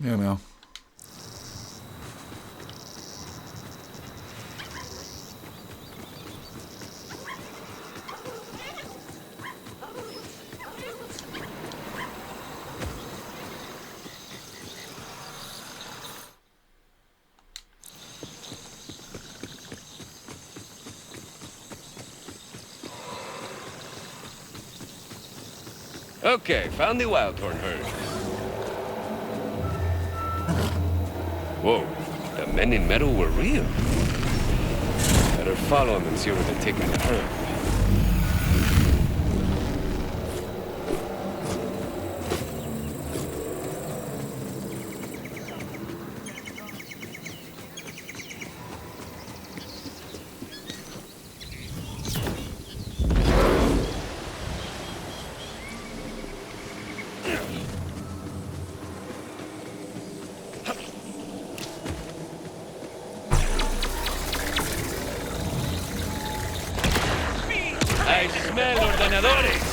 You know. Okay, found the Wildhorn herd. Whoa, the men in metal were real. Better follow them and see where they're taking the herd. I smell ordenadores.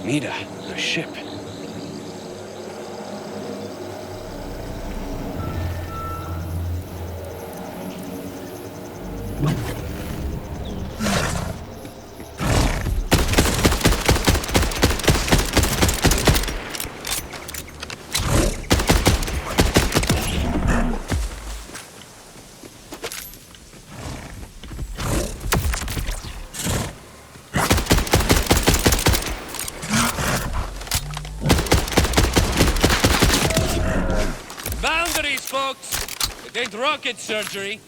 Mira, the ship. Boundaries, folks! It ain't rocket surgery.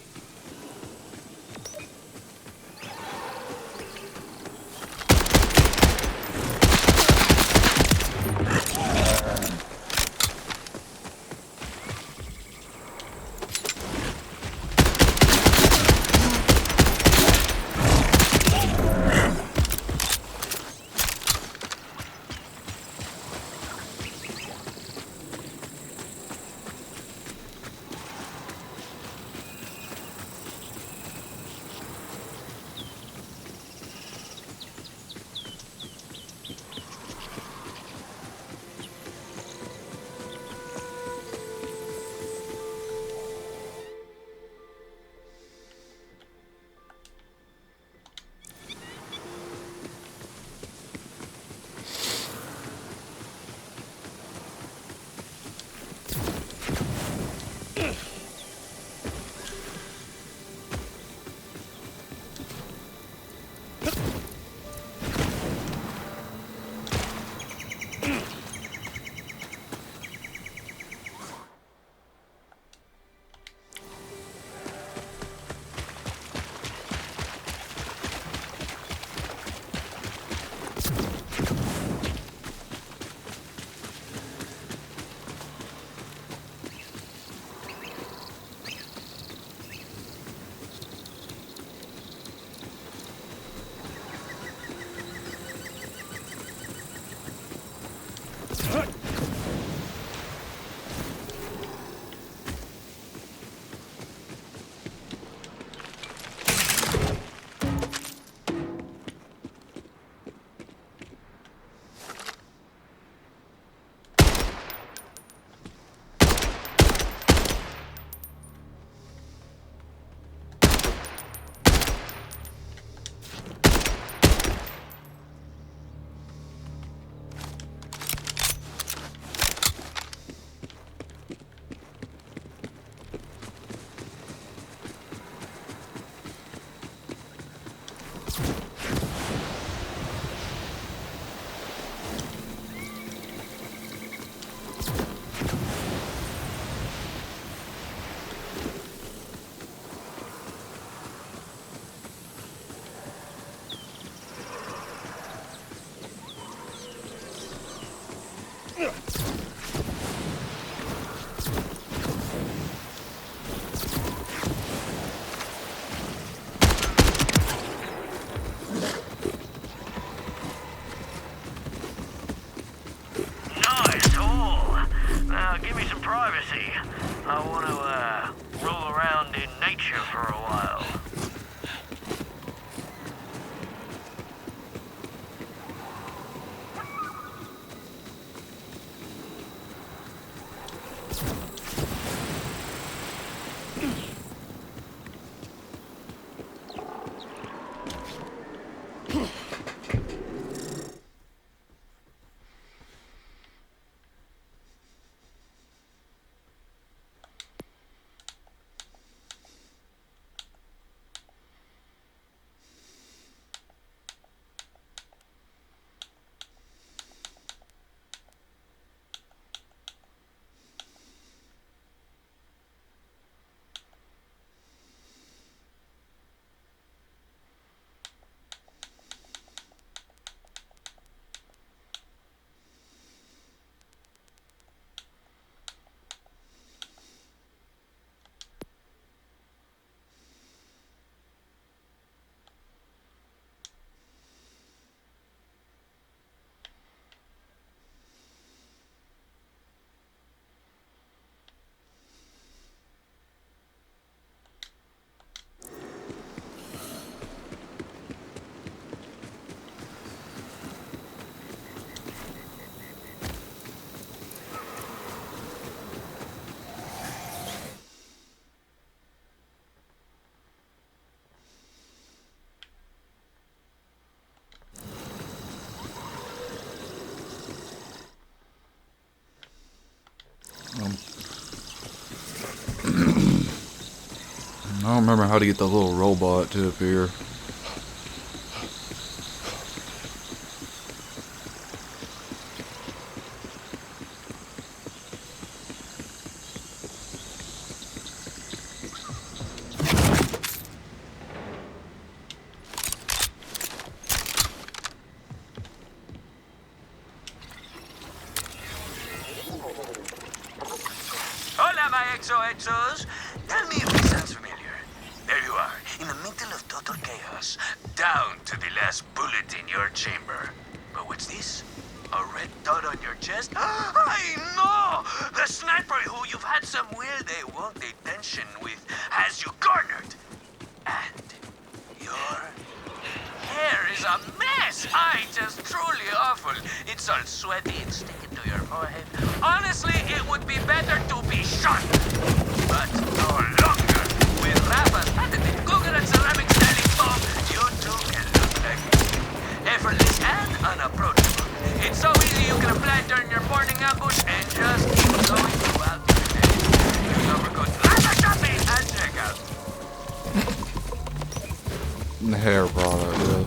privacy. I want to roll around in nature for a while. I don't remember how to get the little robot to appear. Hola, my exos. Tell me if this sounds familiar. There you are, in the middle of total chaos, down to the last bullet in your chamber. But what's this? A red dot on your chest? I know! The sniper who you've had some weird won't detention with has you cornered. And your hair is a mess! Just truly awful. It's all sweaty and sticking to your forehead. Honestly, it would be better to be shot. But no longer. With Rafa's patented coconut ceramic styling foam, you two can look like effortless and unapproachable. It's so easy you can apply it during your morning ambush and just keep going throughout the day. Use our code Rafa Shopping at checkout. The hair product, yeah.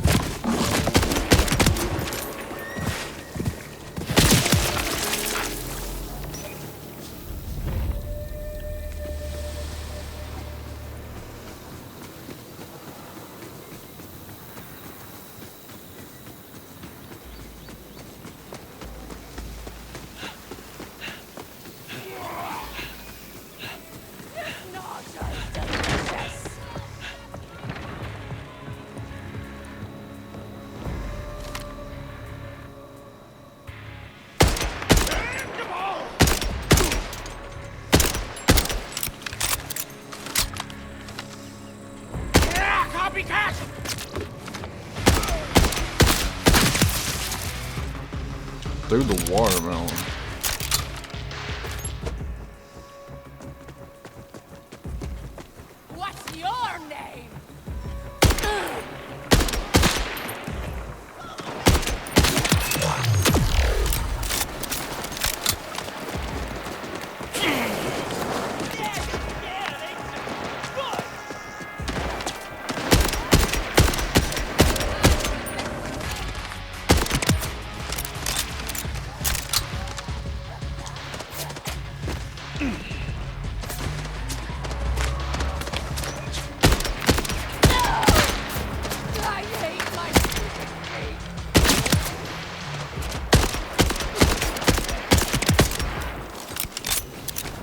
Through the watermelon. What's your name?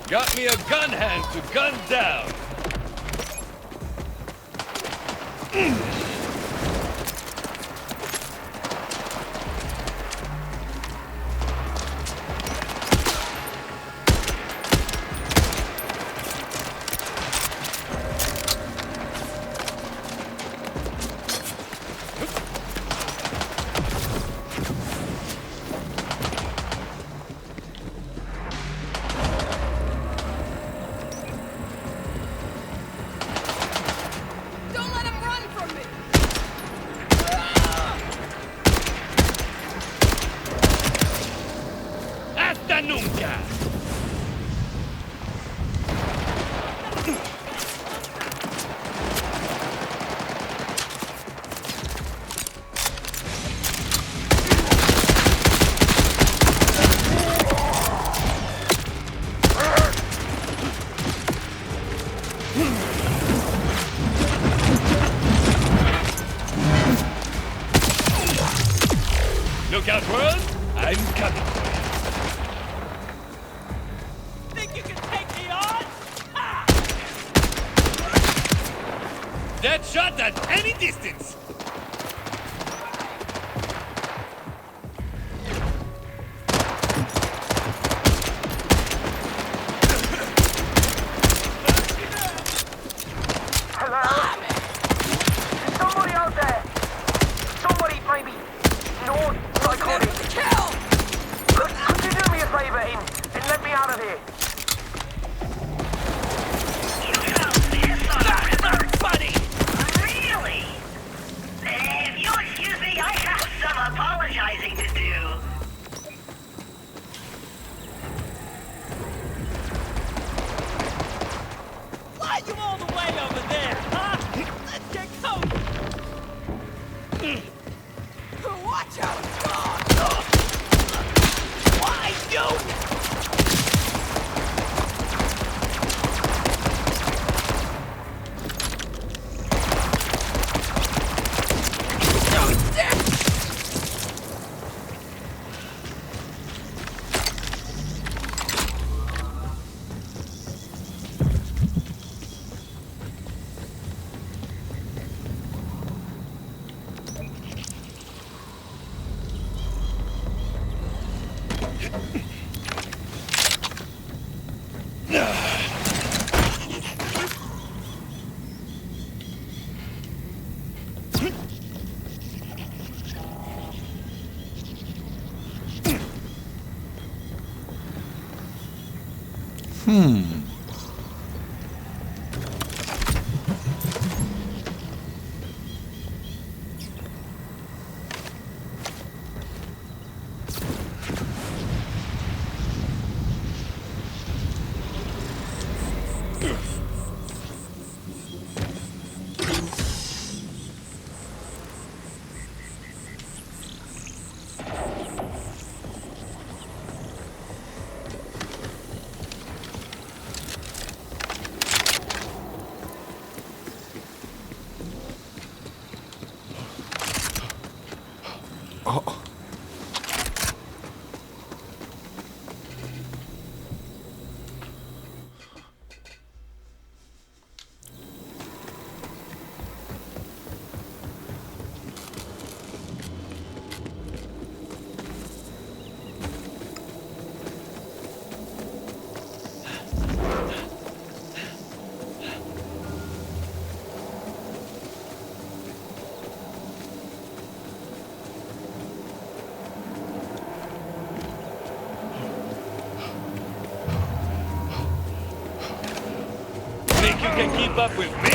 Got me a gun hand to gun down. hasta nunca! Look out, world! I'm coming for you. Think you can take me on? Ah! Dead shot at any distance! Hello? Is somebody out there? Somebody, maybe. No, psychotic. Kill! Could you do me a favor and let me out of here? That's not funny! Really? If you'll excuse me, I have some apologizing to do. Why you all the way over there, huh? Let's get close! Watch out! Why you? Oh. Think you can keep up with me?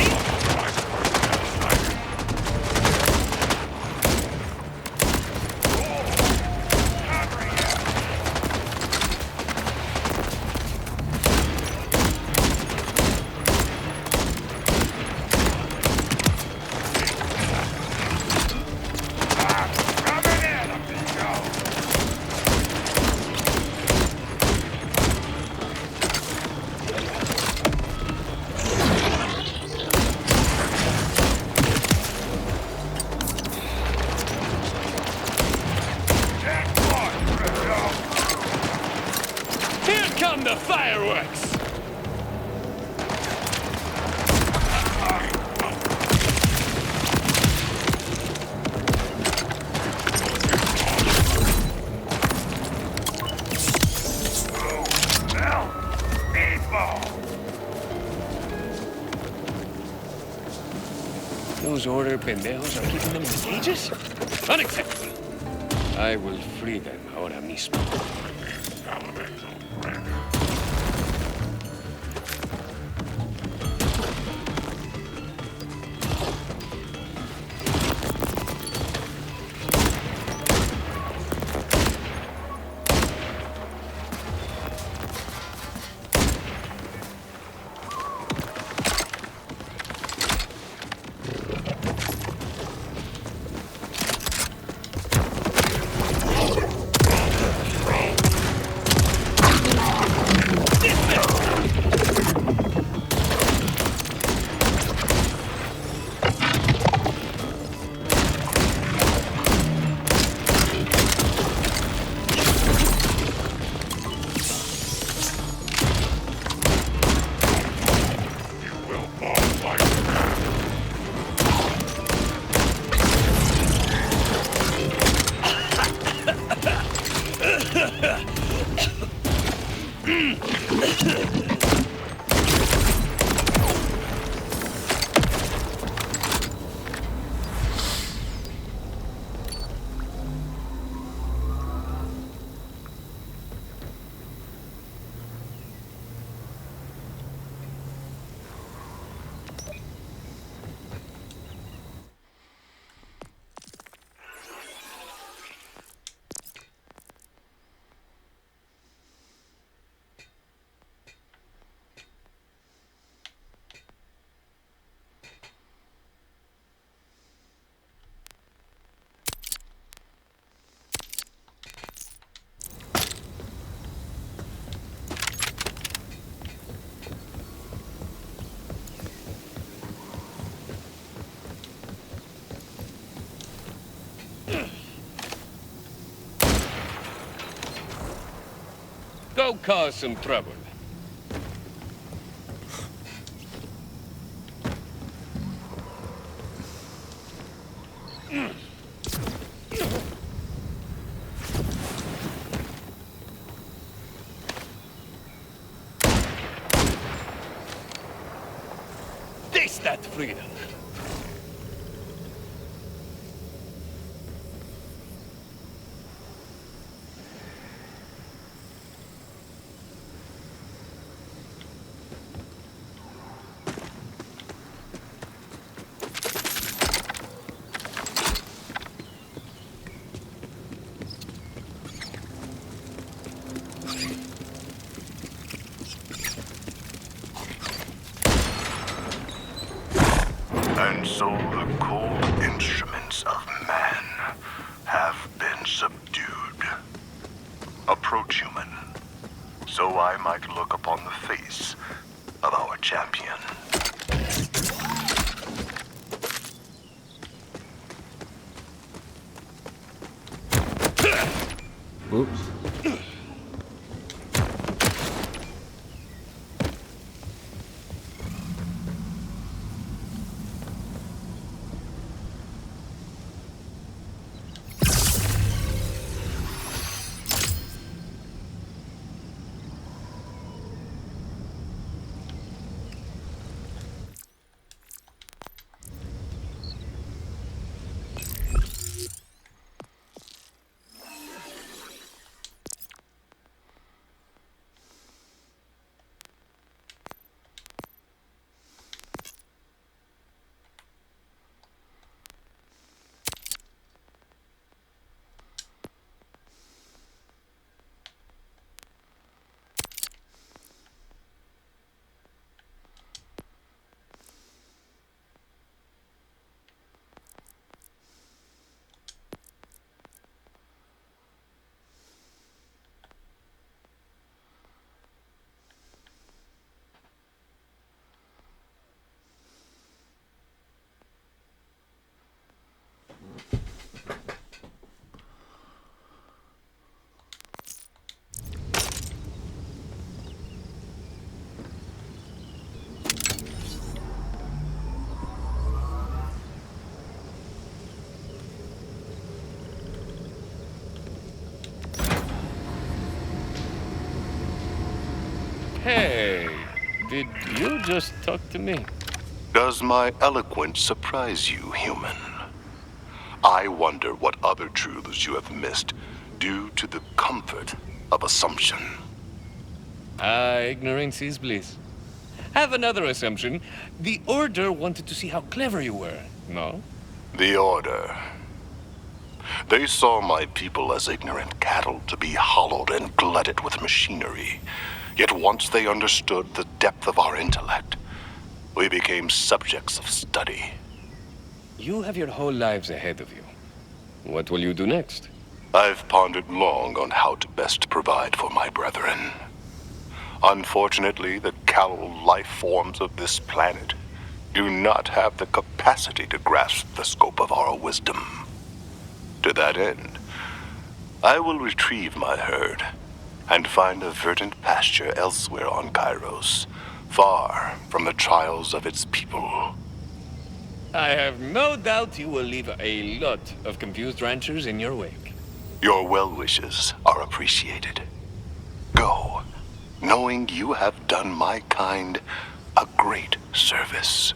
Here come the fireworks! Those order pendejos are keeping them in cages? Unacceptable! I will free them ahora mismo. Go cause some trouble. Taste that freedom. And so the cold instruments of man have been subdued. Approach, human, so I might look upon the face of our champion. Whoops. Hey, did you just talk to me? Does my eloquence surprise you, human? I wonder what other truths you have missed due to the comfort of assumption. Ignorance is bliss. Have another assumption. The Order wanted to see how clever you were, no? The Order. They saw my people as ignorant cattle to be hollowed and glutted with machinery. Yet once they understood the depth of our intellect, we became subjects of study. You have your whole lives ahead of you. What will you do next? I've pondered long on how to best provide for my brethren. Unfortunately, the callow life forms of this planet do not have the capacity to grasp the scope of our wisdom. To that end, I will retrieve my herd and find a verdant pasture elsewhere on Kairos, far from the trials of its people. I have no doubt you will leave a lot of confused ranchers in your wake. Your well wishes are appreciated. Go, knowing you have done my kind a great service.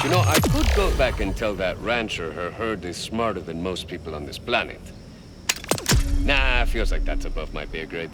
You know, I could go back and tell that rancher her herd is smarter than most people on this planet. Nah, feels like that's above my pay grade.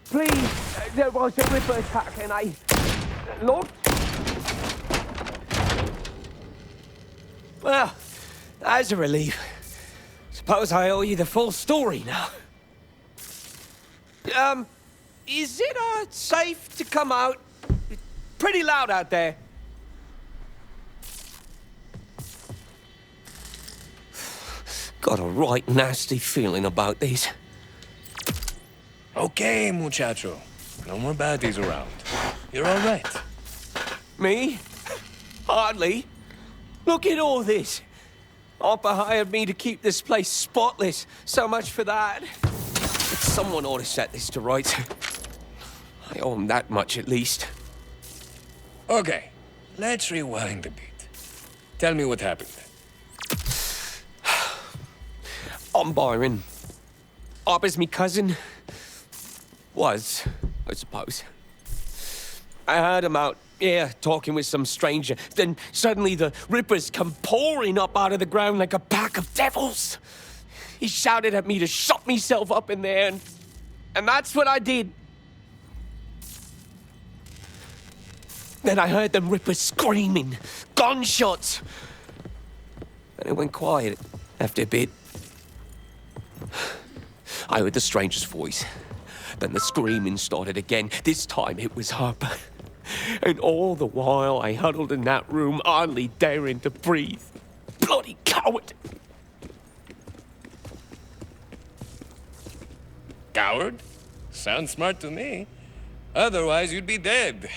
Please, there was a Ripper attack and I looked. Well, that's a relief. Suppose I owe you the full story now. Is it, safe to come out? It's pretty loud out there. Got a right nasty feeling about these. Okay, muchacho. No more baddies around. You're all right. Me? Hardly. Look at all this. Arpa hired me to keep this place spotless. So much for that. But someone ought to set this to rights. I owe him that much at least. Okay, let's rewind a bit. Tell me what happened. I'm Byron. Arpa's me cousin. Was, I suppose. I heard him out, talking with some stranger. Then suddenly the Rippers come pouring up out of the ground like a pack of devils. He shouted at me to shut myself up in there, and that's what I did. Then I heard them Rippers screaming, gunshots. And it went quiet after a bit. I heard the stranger's voice. Then the screaming started again. This time it was Harper. And all the while I huddled in that room, hardly daring to breathe. Bloody coward! Coward? Sounds smart to me. Otherwise, you'd be dead.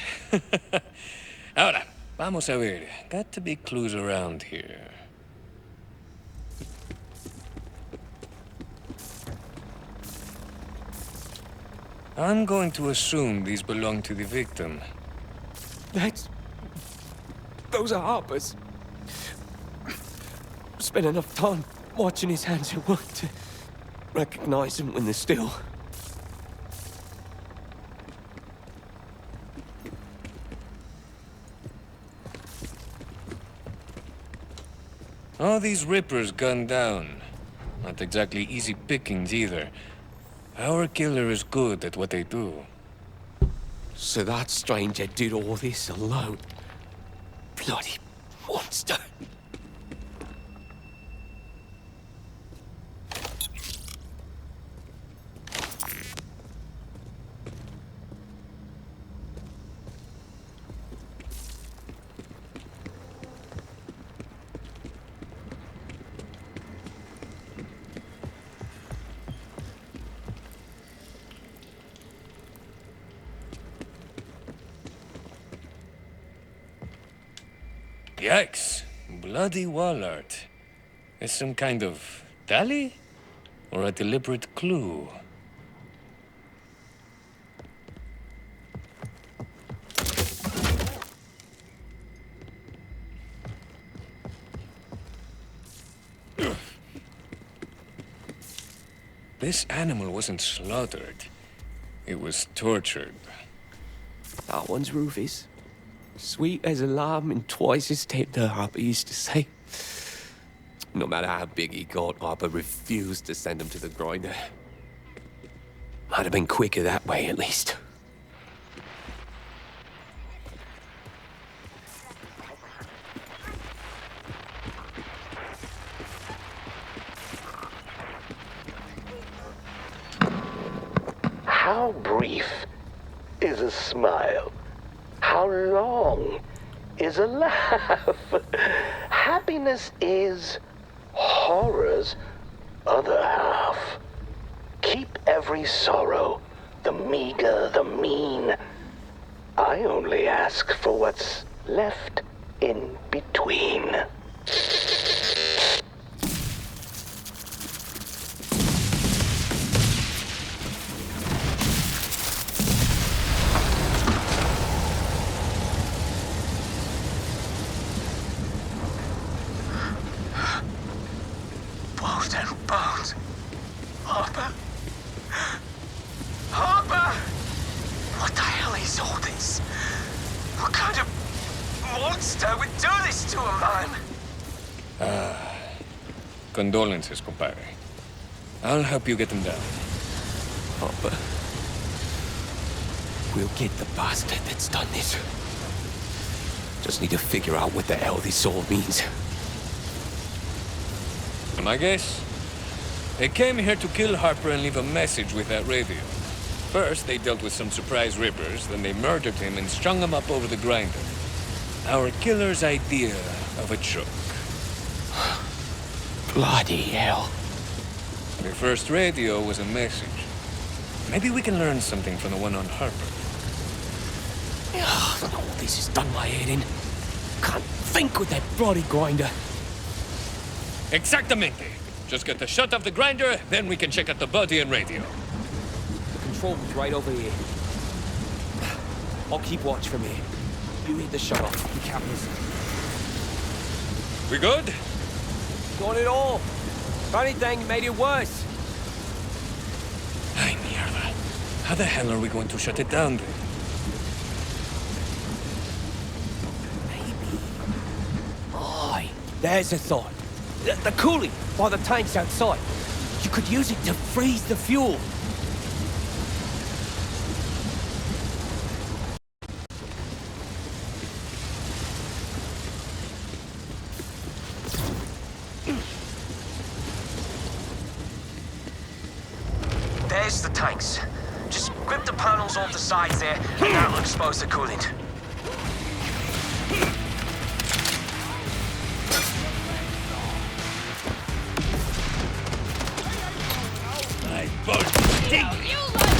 Ahora, vamos a ver. Got to be clues around here. I'm going to assume these belong to the victim. Those are Harper's. Spent enough time watching his hands at work to recognize them when they're still. All these Rippers gunned down. Not exactly easy pickings either. Our killer is good at what they do. So that stranger did all this alone. Bloody monster. Yikes. Bloody wall art. Is some kind of tally? Or a deliberate clue? This animal wasn't slaughtered. It was tortured. That one's Rufus. Sweet as a lamb and twice as tender, Harper used to say. No matter how big he got, Harper refused to send him to the grinder. Might have been quicker that way, at least. How brief is a smile? How long is a laugh? Happiness is horror's other half. Keep every sorrow, the meager, the mean. I only ask for what's left in between. Bones and bones. Harper? Harper! What the hell is all this? What kind of monster would do this to a man? Condolences, compadre. I'll help you get them down. Harper. We'll get the bastard that's done this. Just need to figure out what the hell this all means. My guess? They came here to kill Harper and leave a message with that radio. First, they dealt with some surprise rippers, then they murdered him and strung him up over the grinder. Our killer's idea of a joke. Bloody hell. The first radio was a message. Maybe we can learn something from the one on Harper. All this has done my head in. Can't think with that bloody grinder. Exactamente. Just get the shut of the grinder, then we can check out the body and radio. The control room's right over here. I'll keep watch from here. You hit the shut off. The cameras. We good? Got it all. If anything, made it worse. Ay, mierda. How the hell are we going to shut it down then? Maybe. Aye, there's a thought. The cooling by the tanks outside. You could use it to freeze the fuel. There's the tanks. Just grip the panels off the sides there, and that'll expose the coolant. My boat stinks.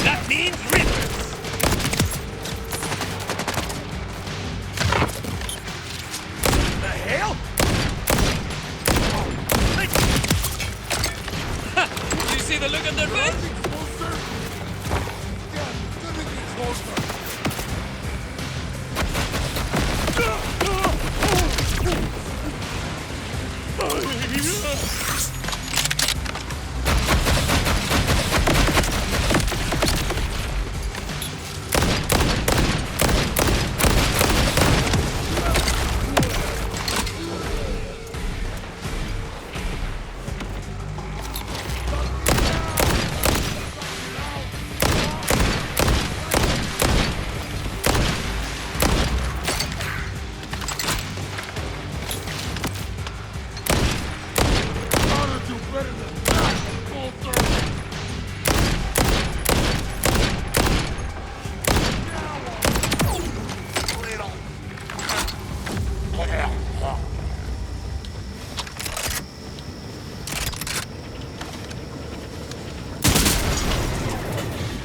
That means rivers. The hell? Ha! You see the look on their face?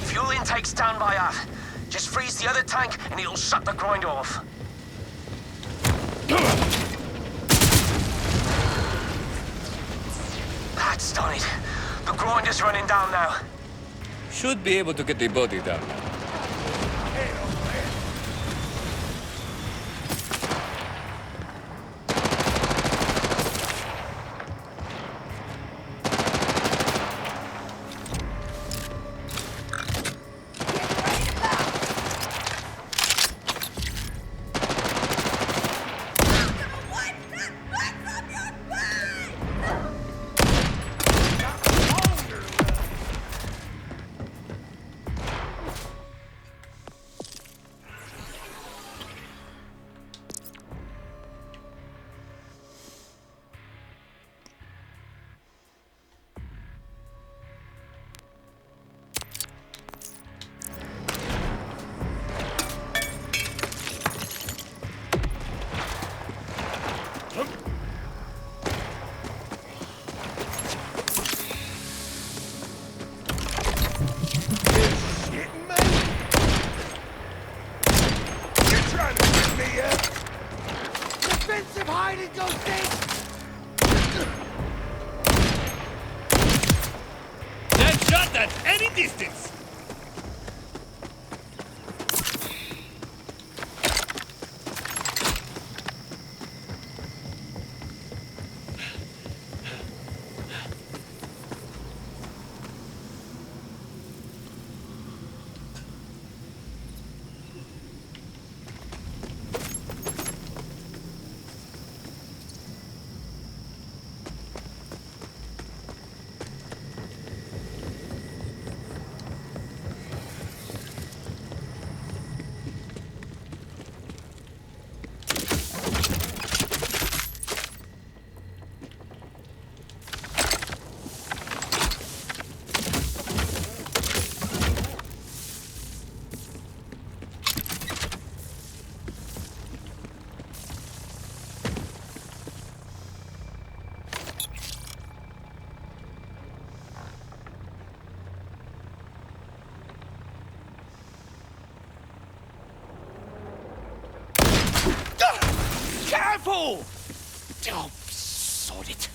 Fuel intake standby off. Just freeze the other tank and it'll shut the grinder off. That's done it. The grind is running down now. Should be able to get the body down now. Defensive hide-and-go stage! That shot at any distance! Careful! Oh, sod it.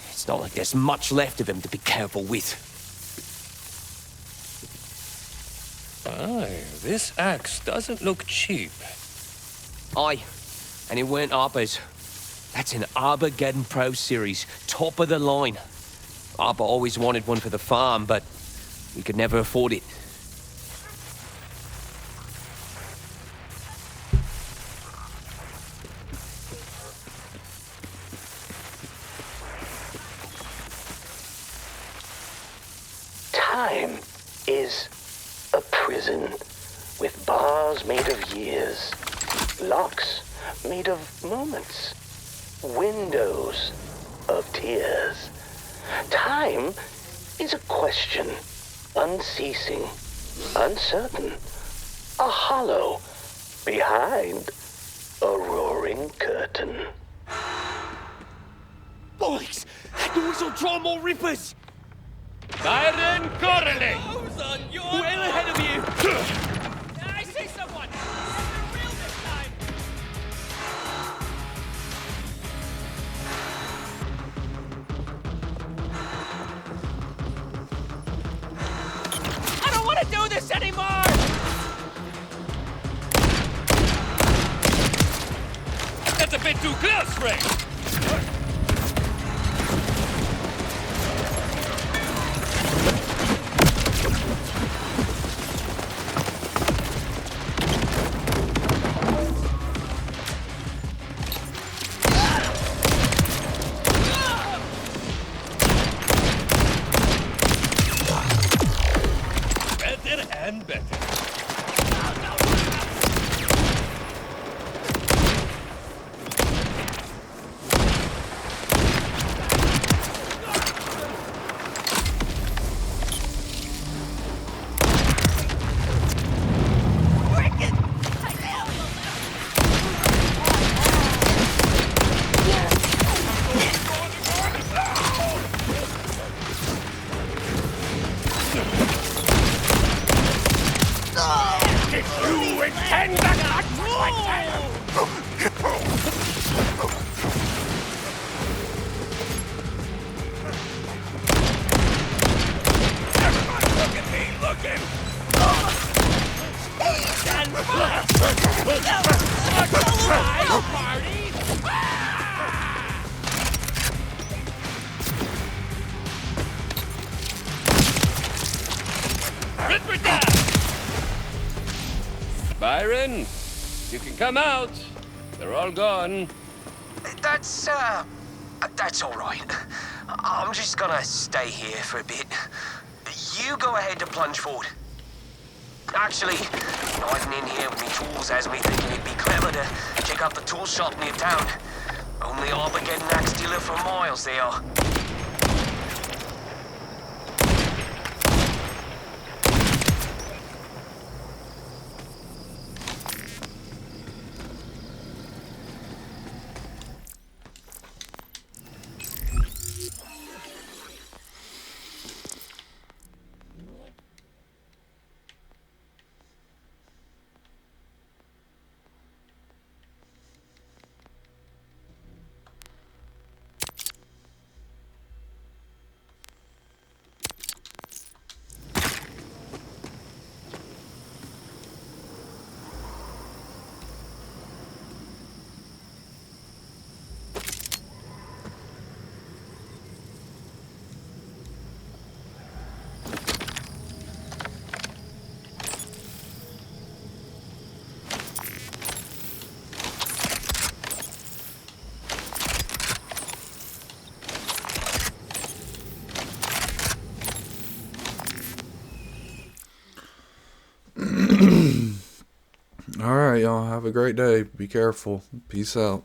It's not like there's much left of him to be careful with. Aye, this axe doesn't look cheap. Aye, and it weren't Arbor's. That's an Armageddon Pro Series, top of the line. Arbor always wanted one for the farm, but we could never afford it. Time is a prison with bars made of years, locks made of moments, windows of tears. Time is a question, unceasing, uncertain, a hollow behind a roaring curtain. Boys, the whistle draw more rippers! Byron Corley! Well ahead of you! I see someone! They're real this time! I don't want to do this anymore! That's a bit too close, Ray! Better and better. Byron, you can come out. They're all gone. That's all right. I'm just gonna stay here for a bit. You go ahead and plunge forward. Actually, hiding in here with me tools has me thinking it'd be clever to check out the tool shop near town. Only Armageddon axe dealer for miles they are. Alright, y'all. Have a great day. Be careful. Peace out.